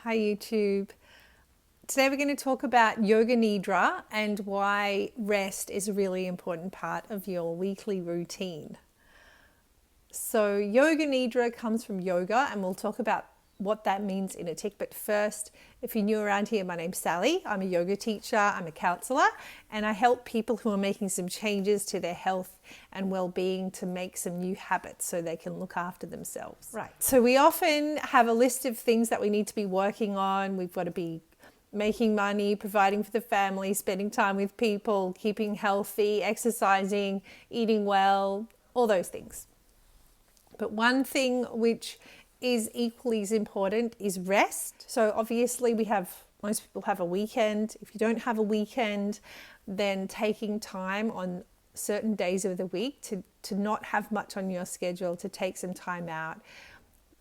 Hi YouTube. Today we're going to talk about yoga nidra and why rest is a really important part of your weekly routine. So yoga nidra comes from yoga and we'll talk about what that means in a tick. But first, if you're new around here, my name's Sally. I'm a yoga teacher, I'm a counselor, and I help people who are making some changes to their health and well-being to make some new habits so they can look after themselves. Right. So we often have a list of things that we need to be working on. We've got to be making money, providing for the family, spending time with people, keeping healthy, exercising, eating well, all those things. But one thing which is equally as important is rest. So obviously most people have a weekend. If you don't have a weekend, then taking time on certain days of the week to not have much on your schedule, to take some time out,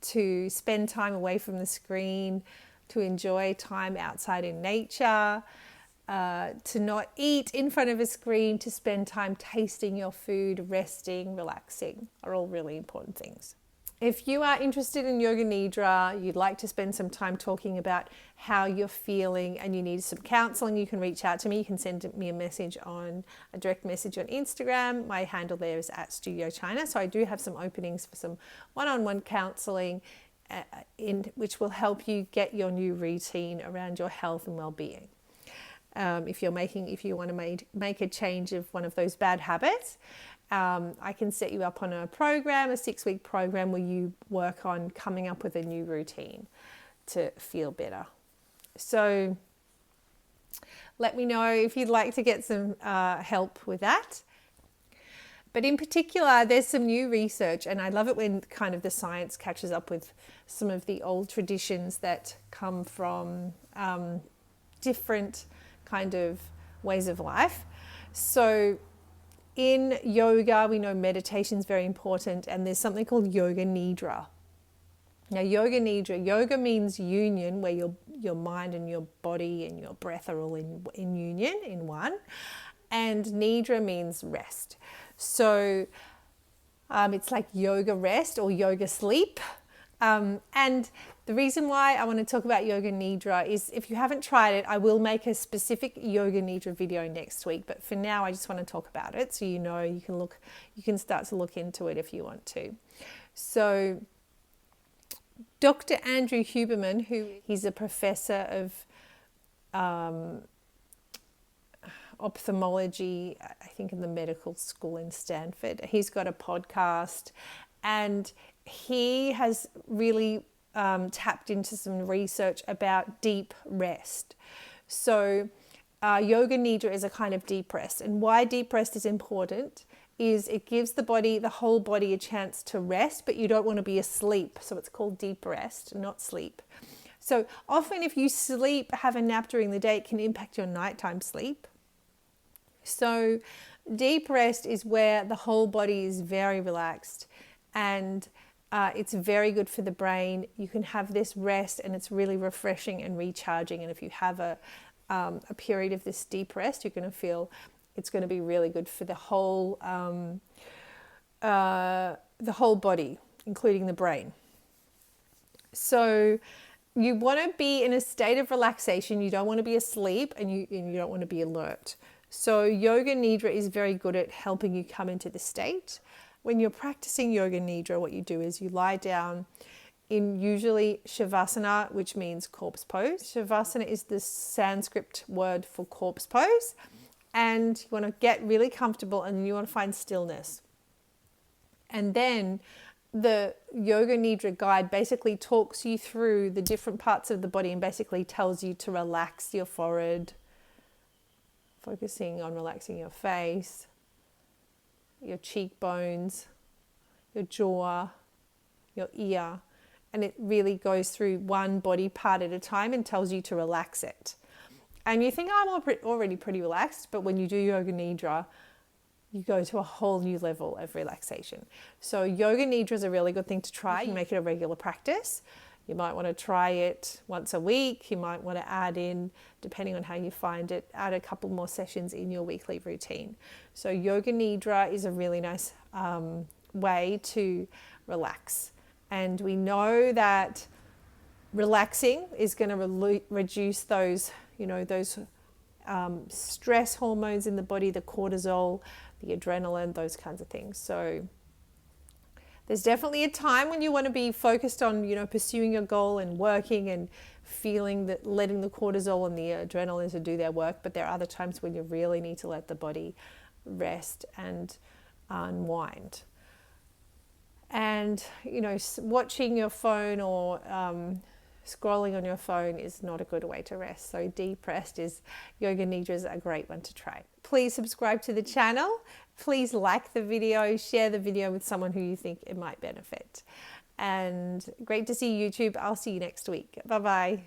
to spend time away from the screen, to enjoy time outside in nature, to not eat in front of a screen, to spend time tasting your food, resting, relaxing, are all really important things. If you are interested in yoga nidra, you'd like to spend some time talking about how you're feeling and you need some counseling, you can reach out to me. You can send me a direct message on Instagram. My handle there is @StudioChina. So I do have some openings for some one-on-one counseling which will help you get your new routine around your health and well-being. If you want to make a change of one of those bad habits, I can set you up on a 6-week program where you work on coming up with a new routine to feel better. So let me know if you'd like to get some help with that. But in particular, there's some new research, and I love it when kind of the science catches up with some of the old traditions that come from different kind of ways of life. So in yoga, we know meditation is very important, and there's something called yoga nidra. Now, yoga means union, where your mind and your body and your breath are all in union, in one. And nidra means rest. So it's like yoga rest or yoga sleep. And the reason why I want to talk about yoga nidra is, if you haven't tried it, I will make a specific yoga nidra video next week. But for now, I just want to talk about it so you can start to look into it if you want to. So Dr. Andrew Huberman, he's a professor of ophthalmology, I think in the medical school in Stanford. He's got a podcast, and he has really tapped into some research about deep rest. So yoga nidra is a kind of deep rest, and why deep rest is important is it gives the whole body a chance to rest, but you don't want to be asleep. So it's called deep rest, not sleep. So often if you have a nap during the day, it can impact your nighttime sleep. So deep rest is where the whole body is very relaxed, and it's very good for the brain. You can have this rest and it's really refreshing and recharging. And if you have a period of this deep rest, you're going to feel it's going to be really good for the whole body, including the brain. So you want to be in a state of relaxation. You don't want to be asleep, and you don't want to be alert. So yoga nidra is very good at helping you come into the state. When you're practicing yoga nidra, what you do is you lie down in usually shavasana, which means corpse pose. Shavasana is the Sanskrit word for corpse pose. And you want to get really comfortable, and you want to find stillness. And then the yoga nidra guide basically talks you through the different parts of the body and basically tells you to relax your forehead, focusing on relaxing your face, your cheekbones, your jaw, your ear. And it really goes through one body part at a time and tells you to relax it. And you think, I'm already pretty relaxed, but when you do yoga nidra, you go to a whole new level of relaxation. So yoga nidra is a really good thing to try. You can make it a regular practice. You might want to try it once a week. You might want to add in, depending on how you find it, add a couple more sessions in your weekly routine. So yoga nidra is a really nice way to relax. And we know that Relaxing is going to reduce those, those stress hormones in the body, the cortisol, the adrenaline, those kinds of things. So there's definitely a time when you want to be focused on, pursuing your goal and working and feeling that, letting the cortisol and the adrenaline to do their work. But there are other times when you really need to let the body rest and unwind. And, watching your phone or scrolling on your phone is not a good way to rest. So deep rest is, yoga nidra is a great one to try. Please subscribe to the channel. Please like the video, share the video with someone who you think it might benefit. And great to see you, YouTube. I'll see you next week. Bye-bye.